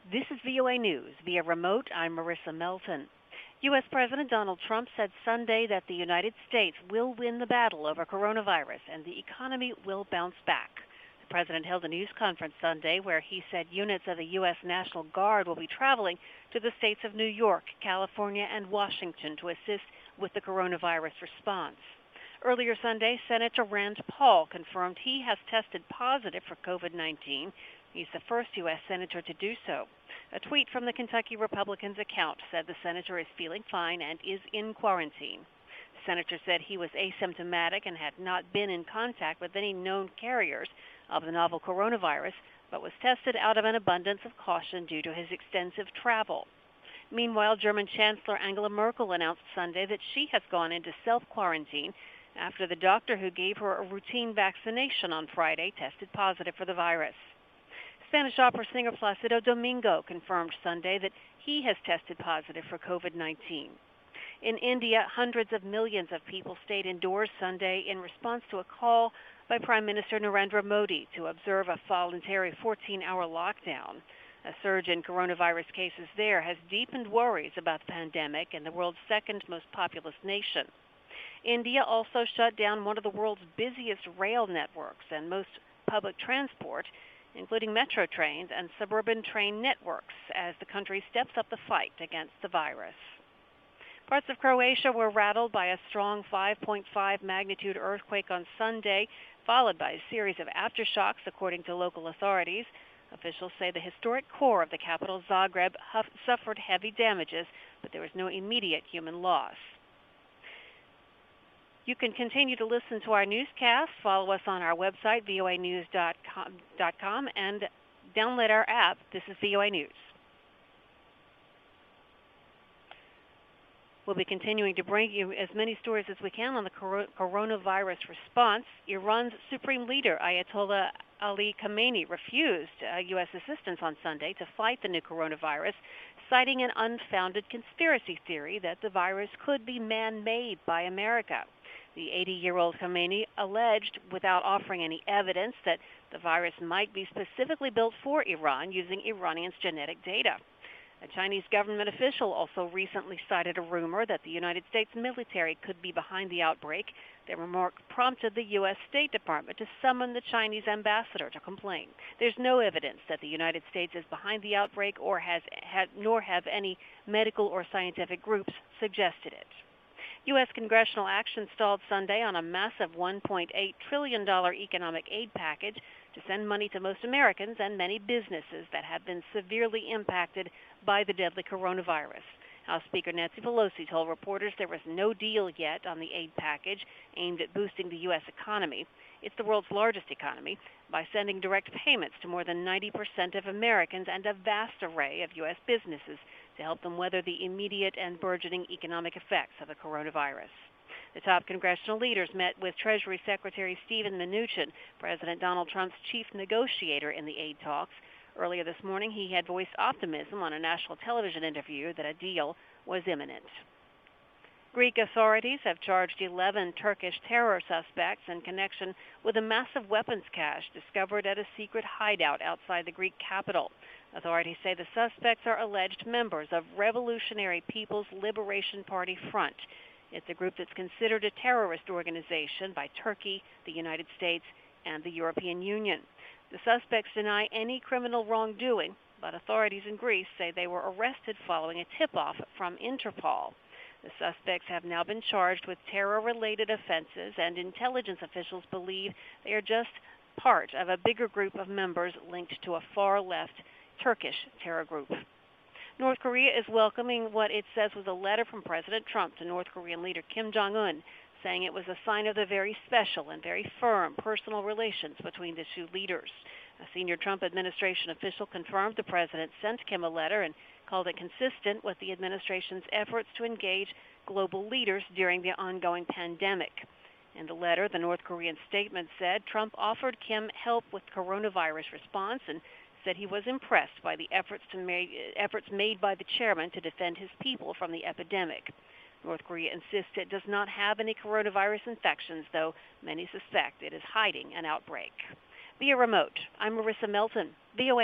This is VOA News. Via remote, I'm Marissa Melton. U.S. President Donald Trump said Sunday that the United States will win the battle over coronavirus and the economy will bounce back. The president held a news conference Sunday where he said units of the U.S. National Guard will be traveling to the states of New York, California, and Washington to assist with the coronavirus response. Earlier Sunday, Senator Rand Paul confirmed he has tested positive for COVID-19. He's the first U.S. senator to do so. A tweet from the Kentucky Republican's account said the senator is feeling fine and is in quarantine. The senator said he was asymptomatic and had not been in contact with any known carriers of the novel coronavirus, but was tested out of an abundance of caution due to his extensive travel. Meanwhile, German Chancellor Angela Merkel announced Sunday that she has gone into self-quarantine after the doctor who gave her a routine vaccination on Friday tested positive for the virus. Spanish opera singer Placido Domingo confirmed Sunday that he has tested positive for COVID-19. In India, hundreds of millions of people stayed indoors Sunday in response to a call by Prime Minister Narendra Modi to observe a voluntary 14-hour lockdown. A surge in coronavirus cases there has deepened worries about the pandemic in the world's second most populous nation. India also shut down one of the world's busiest rail networks and most public transport, including metro trains and suburban train networks, as the country steps up the fight against the virus. Parts of Croatia were rattled by a strong 5.5 magnitude earthquake on Sunday, followed by a series of aftershocks, according to local authorities. Officials say the historic core of the capital, Zagreb, suffered heavy damages, but there was no immediate human loss. You can continue to listen to our newscast. Follow us on our website, voanews.com, and download our app. This is VOA News. We'll be continuing to bring you as many stories as we can on the coronavirus response. Iran's supreme leader, Ayatollah Ali Khamenei, refused U.S. assistance on Sunday to fight the new coronavirus, citing an unfounded conspiracy theory that the virus could be man-made by America. The 80-year-old Khamenei alleged, without offering any evidence, that the virus might be specifically built for Iran using Iranians' genetic data. A Chinese government official also recently cited a rumor that the United States military could be behind the outbreak. Their remark prompted the U.S. State Department to summon the Chinese ambassador to complain. There's no evidence that the United States is behind the outbreak nor have any medical or scientific groups suggested it. U.S. congressional action stalled Sunday on a massive $1.8 trillion economic aid package to send money to most Americans and many businesses that have been severely impacted by the deadly coronavirus. House Speaker Nancy Pelosi told reporters there was no deal yet on the aid package aimed at boosting the U.S. economy. It's the world's largest economy, by sending direct payments to more than 90% of Americans and a vast array of U.S. businesses to help them weather the immediate and burgeoning economic effects of the coronavirus. The top congressional leaders met with Treasury Secretary Steven Mnuchin, President Donald Trump's chief negotiator in the aid talks. Earlier this morning, he had voiced optimism on a national television interview that a deal was imminent. Greek authorities have charged 11 Turkish terror suspects in connection with a massive weapons cache discovered at a secret hideout outside the Greek capital. Authorities say the suspects are alleged members of Revolutionary People's Liberation Party Front. It's a group that's considered a terrorist organization by Turkey, the United States, and the European Union. The suspects deny any criminal wrongdoing, but authorities in Greece say they were arrested following a tip-off from Interpol. The suspects have now been charged with terror-related offenses, and intelligence officials believe they are just part of a bigger group of members linked to a far-left Turkish terror group. North Korea is welcoming what it says was a letter from President Trump to North Korean leader Kim Jong-un, saying it was a sign of the very special and very firm personal relations between the two leaders. A senior Trump administration official confirmed the president sent Kim a letter and called it consistent with the administration's efforts to engage global leaders during the ongoing pandemic. In the letter, the North Korean statement said Trump offered Kim help with coronavirus response and said he was impressed by the efforts made by the chairman to defend his people from the epidemic. North Korea insists it does not have any coronavirus infections, though many suspect it is hiding an outbreak. Via remote, I'm Marissa Melton, VOA.